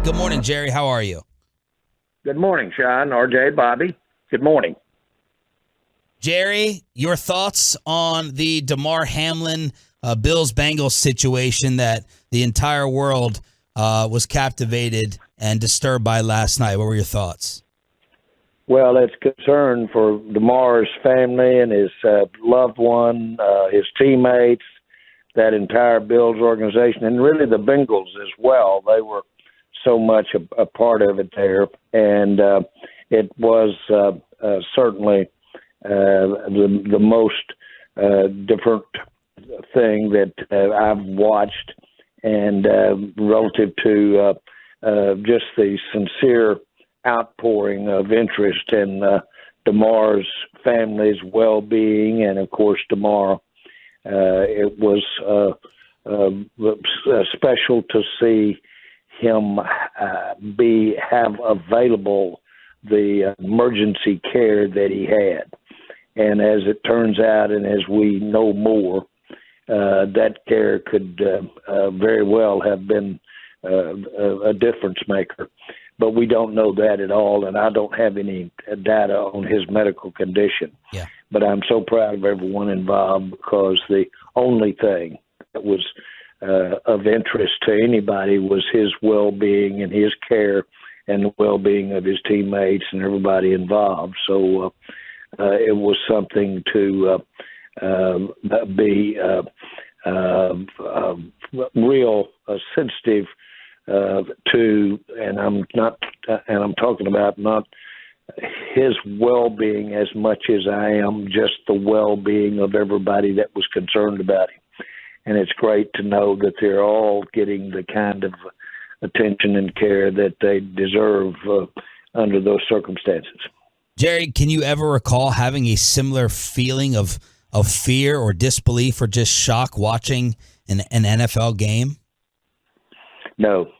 Good morning, Jerry. How are you? Good morning, Shan, RJ, Bobby. Good morning. Jerry, your thoughts on the Damar Hamlin Bills-Bengals situation that the entire world was captivated and disturbed by last night? What were your thoughts? Well, it's concern for Damar's family and his loved one, his teammates, that entire Bills organization, and really the Bengals as well. They were so much a part of it there, and it was certainly the most different thing that I've watched, and relative to just the sincere outpouring of interest in Damar's family's well-being, and of course Damar. It was special to see him have available the emergency care that he had. And as it turns out, and as we know more, that care could very well have been a difference maker. But we don't know that at all, and I don't have any data on his medical condition. Yeah. But I'm so proud of everyone involved, because the only thing that was of interest to anybody was his well-being and his care and the well-being of his teammates and everybody involved. So it was something to be real sensitive to, and I'm talking about not his well-being as much as I am just the well-being of everybody that was concerned about him. And it's great to know that they're all getting the kind of attention and care that they deserve under those circumstances. Jerry, can you ever recall having a similar feeling of fear or disbelief or just shock watching an NFL game? No,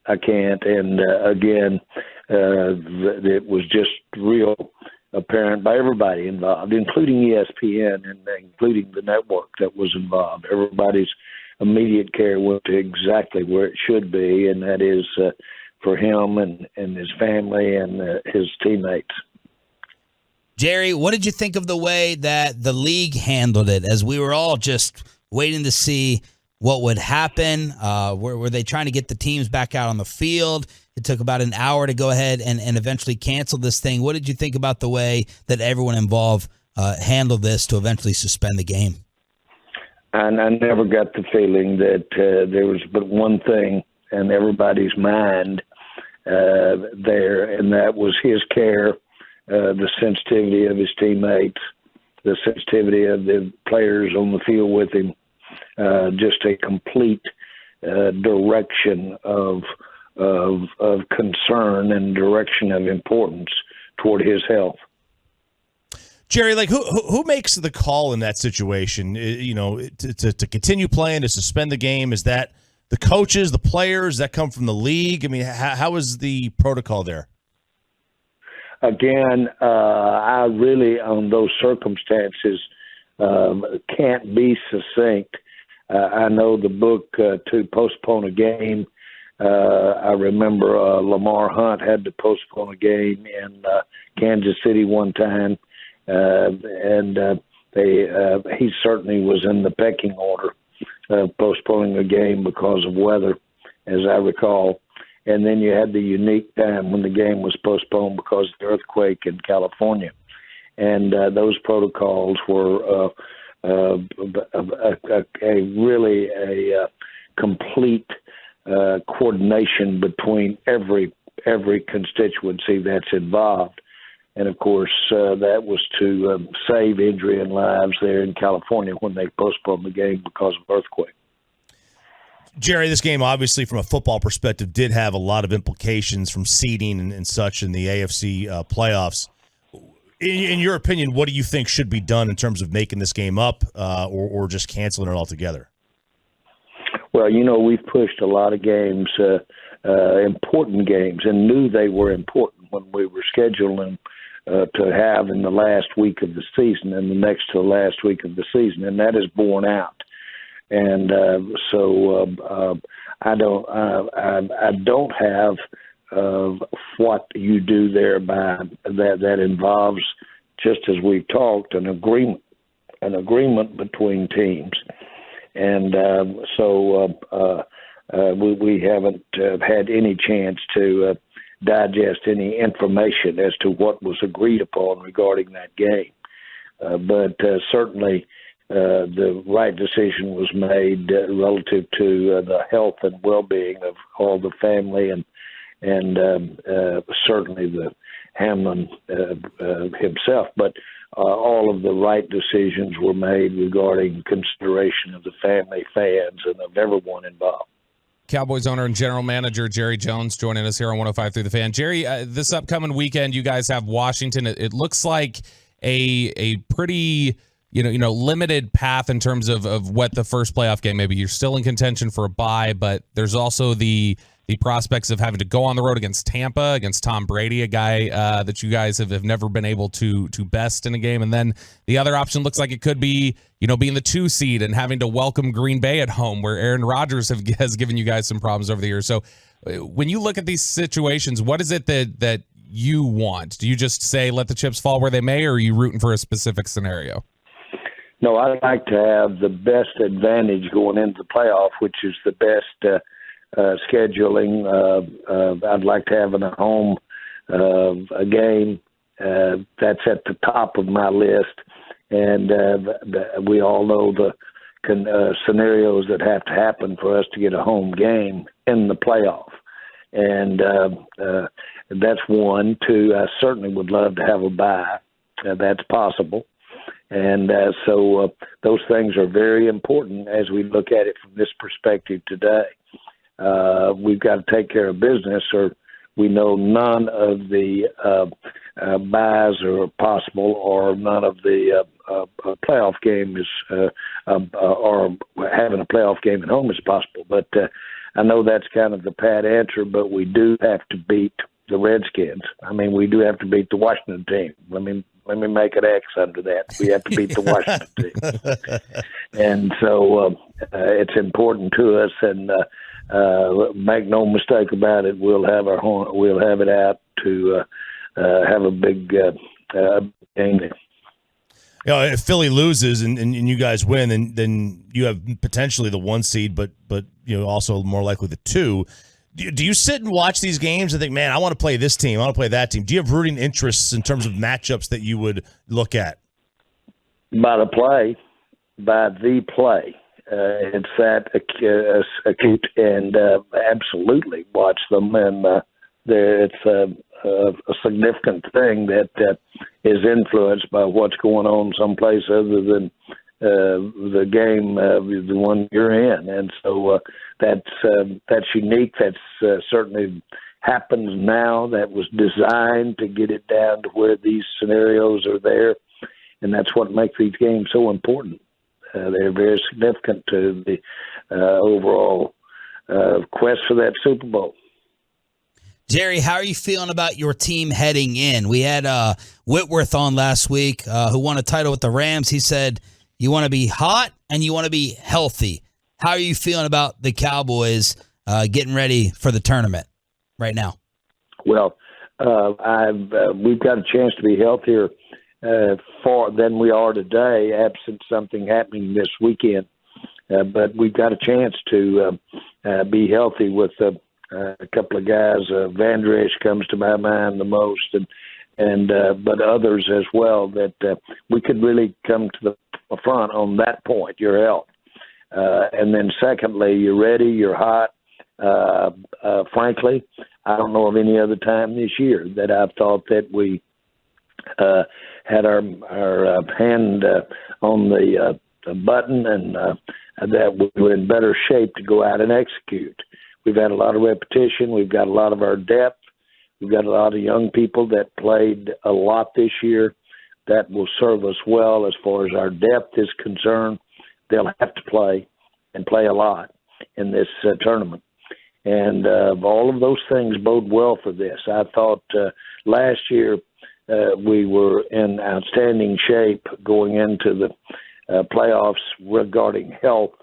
I can't. And again, it was just real apparent by everybody involved, including ESPN and including the network that was involved. Everybody's immediate care went to exactly where it should be, and that is for him and his family and his teammates. Jerry, what did you think of the way that the league handled it, as we were all just waiting to see what would happen? Were they trying to get the teams back out on the field? It took about an hour to go ahead and eventually cancel this thing. What did you think about the way that everyone involved handled this to eventually suspend the game? And I never got the feeling that there was but one thing in everybody's mind there, and that was his care, the sensitivity of his teammates, the sensitivity of the players on the field with him, just a complete direction of concern and direction of importance toward his health. Jerry, like who makes the call in that situation? You know, to continue playing, to suspend the game? Is that the coaches, the players that come from the league? I mean, how is the protocol there? Again, I really, on those circumstances, can't be succinct. I know the book to postpone a game. I remember Lamar Hunt had to postpone a game in Kansas City one time, and he certainly was in the pecking order of postponing a game because of weather, as I recall. And then you had the unique time when the game was postponed because of the earthquake in California. And those protocols were really a complete coordination between every constituency that's involved. And, of course, that was to save injury and lives there in California when they postponed the game because of earthquake. Jerry, this game, obviously, from a football perspective, did have a lot of implications from seeding and such in the AFC playoffs. In your opinion, what do you think should be done in terms of making this game up or just canceling it altogether? Well, you know, we've pushed a lot of games, important games, and knew they were important when we were scheduling to have in the last week of the season and the next to the last week of the season, and that is borne out. And so I don't have what you do there by that involves, just as we've talked, an agreement between teams, and we haven't had any chance to digest any information as to what was agreed upon regarding that game. But certainly the right decision was made relative to the health and well-being of all the family and certainly the Hamlin himself. But all of the right decisions were made regarding consideration of the family, fans, and of everyone involved. Cowboys owner and general manager Jerry Jones joining us here on 105 Through the Fan. Jerry, this upcoming weekend, you guys have Washington. It looks like a pretty limited path in terms of what the first playoff game. Maybe you're still in contention for a bye, but there's also the prospects of having to go on the road against Tampa, against Tom Brady, a guy that you guys have never been able to best in a game. And then the other option looks like it could be, being the 2 seed and having to welcome Green Bay at home, where Aaron Rodgers has given you guys some problems over the years. So when you look at these situations, what is it that you want? Do you just say let the chips fall where they may, or are you rooting for a specific scenario? No, I'd like to have the best advantage going into the playoff, which is the best scheduling. I'd like to have in a home a game that's at the top of my list, and we all know the scenarios that have to happen for us to get a home game in the playoff, and that's one. 2, I certainly would love to have a bye. That's possible. And so those things are very important as we look at it from this perspective today. We've got to take care of business, or we know none of the buys are possible, or none of the playoff game is, or having a playoff game at home is possible. But I know that's kind of the pat answer, but we do have to beat the Redskins. I mean, we do have to beat the Washington team. Let me make an X under that. We have to beat the Washington team. And so it's important to us, and make no mistake about it, we'll have it out to have a big game there. If Philly loses and you guys win, then you have potentially the 1 seed, but also more likely the 2. Do you sit and watch these games and think, man, I want to play this team, I want to play that team? Do you have rooting interests in terms of matchups that you would look at? By the play. It's that acute, and absolutely watch them. And it's a significant thing that is influenced by what's going on someplace other than the game, the one you're in. And so that's unique. That's certainly happens now. That was designed to get it down to where these scenarios are there. And that's what makes these games so important. They're very significant to the overall quest for that Super Bowl. Jerry, how are you feeling about your team heading in? We had Whitworth on last week who won a title with the Rams. He said you want to be hot and you want to be healthy. How are you feeling about the Cowboys getting ready for the tournament right now? Well, we've got a chance to be healthier than we are today, absent something happening this weekend. But we've got a chance to be healthy with a couple of guys. Vandrish comes to my mind the most, but others as well, that we could really come to the front on that point, your health. And then secondly, you're ready, you're hot. Frankly, I don't know of any other time this year that I've thought that we had our hand on the button, and that we were in better shape to go out and execute. We've had a lot of repetition. We've got a lot of our depth. We've got a lot of young people that played a lot this year. That will serve us well as far as our depth is concerned. They'll have to play and play a lot in this tournament. And all of those things bode well for this. I thought last year we were in outstanding shape going into the playoffs regarding health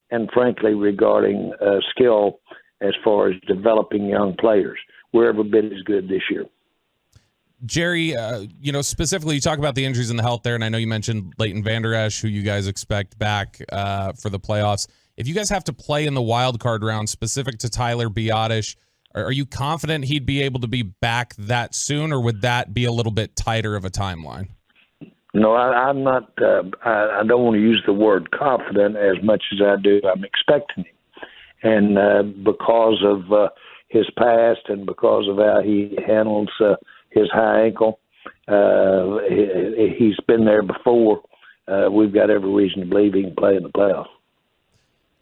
and, frankly, regarding skill as far as developing young players. We're every bit as good this year. Jerry, specifically, you talk about the injuries and the health there, and I know you mentioned Leighton Vander Esch, who you guys expect back for the playoffs. If you guys have to play in the wild card round specific to Tyler Biadasz, are you confident he'd be able to be back that soon, or would that be a little bit tighter of a timeline? No, I'm not. I don't want to use the word confident as much as I do. I'm expecting him, and because of his past and because of how he handles his high ankle, he's been there before. We've got every reason to believe he can play in the playoffs.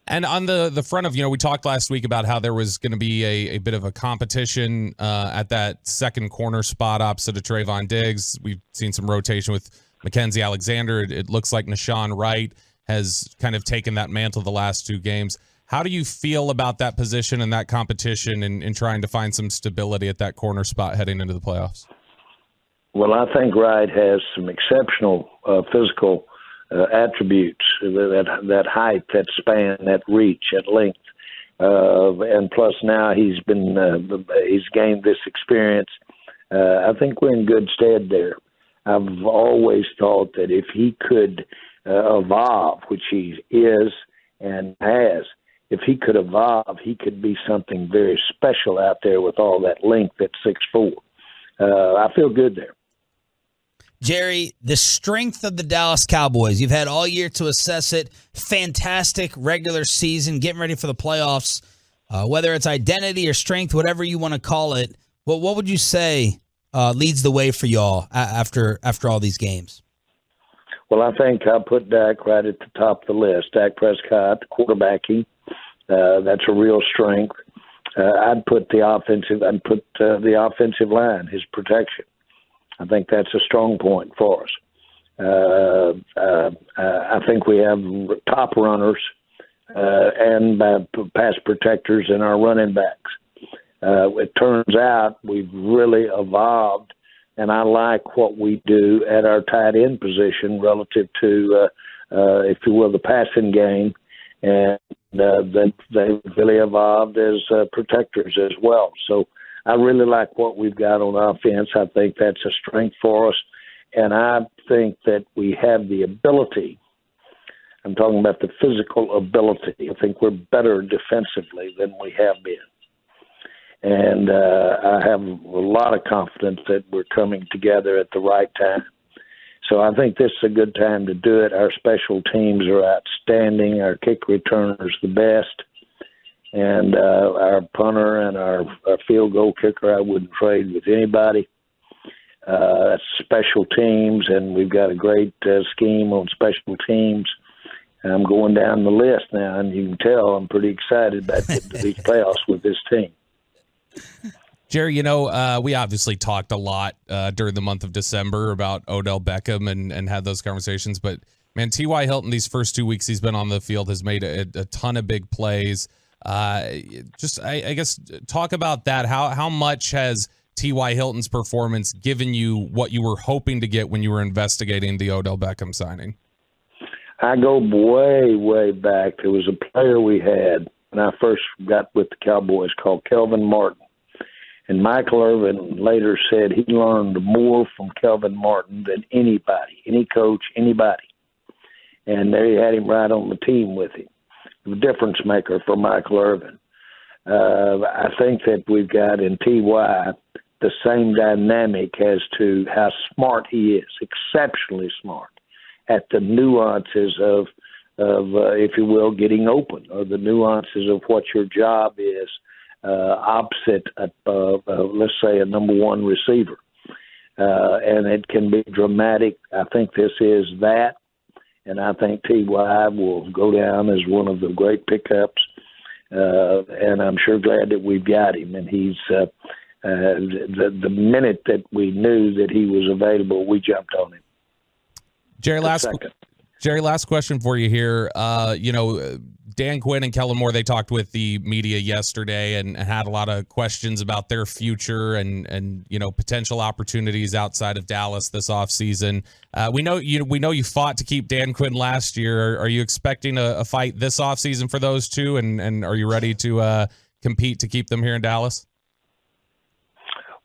And on the front of, we talked last week about how there was going to be a bit of a competition at that second corner spot opposite of Trayvon Diggs. We've seen some rotation with Mackenzie Alexander. It looks like Nashawn Wright has kind of taken that mantle the last 2 games. How do you feel about that position and that competition in trying to find some stability at that corner spot heading into the playoffs? Well, I think Wright has some exceptional physical attributes, that height, that span, that reach, that length, and plus now he's gained this experience. I think we're in good stead there. I've always thought that if he could evolve, which he is and has, if he could evolve, he could be something very special out there with all that length at 6'4". I feel good there. Jerry, the strength of the Dallas Cowboys, you've had all year to assess it. Fantastic regular season, getting ready for the playoffs. Whether it's identity or strength, whatever you want to call it, what would you say leads the way for y'all after all these games? Well, I think I'll put Dak right at the top of the list. Dak Prescott, quarterbacking, that's a real strength. I'd put the offensive line, his protection. I think that's a strong point for us. I think we have top runners and pass protectors in our running backs. It turns out we've really evolved, and I like what we do at our tight end position relative to, if you will, the passing game, and they've really evolved as protectors as well. So I really like what we've got on offense. I think that's a strength for us. And I think that we have the ability, I'm talking about the physical ability. I think we're better defensively than we have been. And I have a lot of confidence that we're coming together at the right time. So I think this is a good time to do it. Our special teams are outstanding. Our kick returner is the best. And our punter and our field goal kicker, I wouldn't trade with anybody. That's special teams, and we've got a great scheme on special teams. And I'm going down the list now, and you can tell I'm pretty excited about getting to these playoffs with this team. Jerry, we obviously talked a lot during the month of December about Odell Beckham and had those conversations. But, man, T.Y. Hilton, these first 2 weeks he's been on the field, has made a ton of big plays. I guess talk about that. How much has T.Y. Hilton's performance given you what you were hoping to get when you were investigating the Odell Beckham signing? I go way, way back. There was a player we had when I first got with the Cowboys called Kelvin Martin. And Michael Irvin later said he learned more from Kelvin Martin than anybody, any coach, anybody. And there he had him right on the team with him. The difference maker for Michael Irvin. I think that we've got in T.Y. the same dynamic as to how smart he is, exceptionally smart, at the nuances of if you will, getting open, or the nuances of what your job is opposite, let's say, a number one receiver. And it can be dramatic. I think this is that. And I think T.Y. will go down as one of the great pickups. And I'm sure glad that we've got him. And he's the minute that we knew that he was available, we jumped on him. Jerry, last question for you here. Dan Quinn and Kellen Moore, they talked with the media yesterday and had a lot of questions about their future and potential opportunities outside of Dallas this offseason. We know you fought to keep Dan Quinn last year. Are you expecting a fight this offseason for those two? And are you ready to compete to keep them here in Dallas?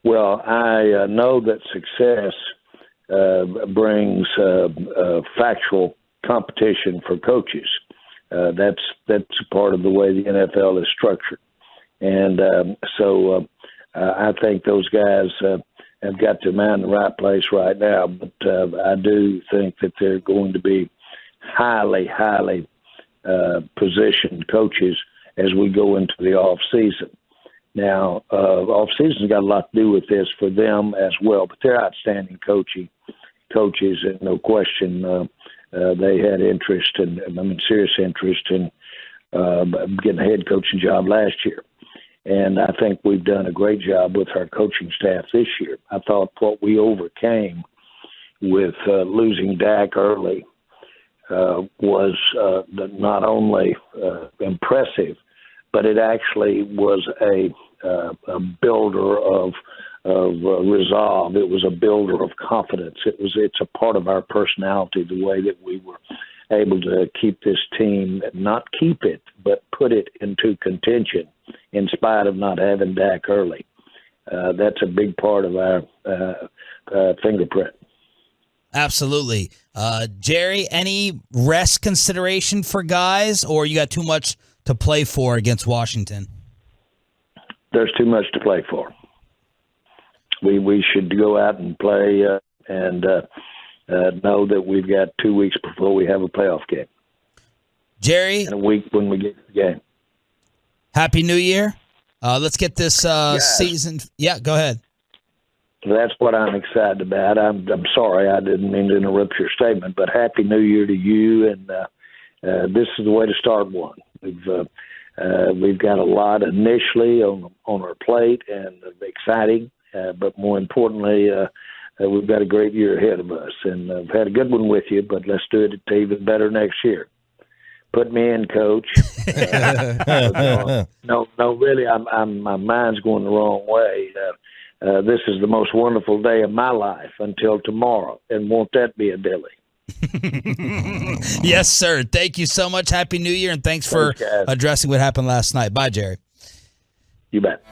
Well, I know that success brings factual competition for coaches. That's a part of the way the NFL is structured, and so I think those guys have got their mind in the right place right now. But I do think that they're going to be highly positioned coaches as we go into the off season. Now, off season's got a lot to do with this for them as well, but they're outstanding coaches, and no question they had serious interest in getting a head coaching job last year. And I think we've done a great job with our coaching staff this year. I thought what we overcame with losing Dak early was not only impressive, but it actually was a builder of resolve. It was a builder of confidence. It's a part of our personality, the way that we were able to keep this team, not keep it, but put it into contention in spite of not having Dak early. That's a big part of our fingerprint. Absolutely. Jerry, any rest consideration for guys, or you got too much to play for against Washington? There's too much to play for. We should go out and play and know that we've got 2 weeks before we have a playoff game. Jerry? And a week when we get to the game. Happy New Year. Let's get this season. Yeah, go ahead. That's what I'm excited about. I'm sorry I didn't mean to interrupt your statement, but Happy New Year to you. And this is the way to start one. We've got a lot initially on our plate and exciting, but more importantly, we've got a great year ahead of us. And I've had a good one with you, but let's do it even better next year. Put me in, Coach. No, really, my mind's going the wrong way. This is the most wonderful day of my life until tomorrow, and won't that be a dilly? Yes, sir. Thank you so much. Happy New Year, and thanks for addressing what happened last night. Bye, Jerry. You bet.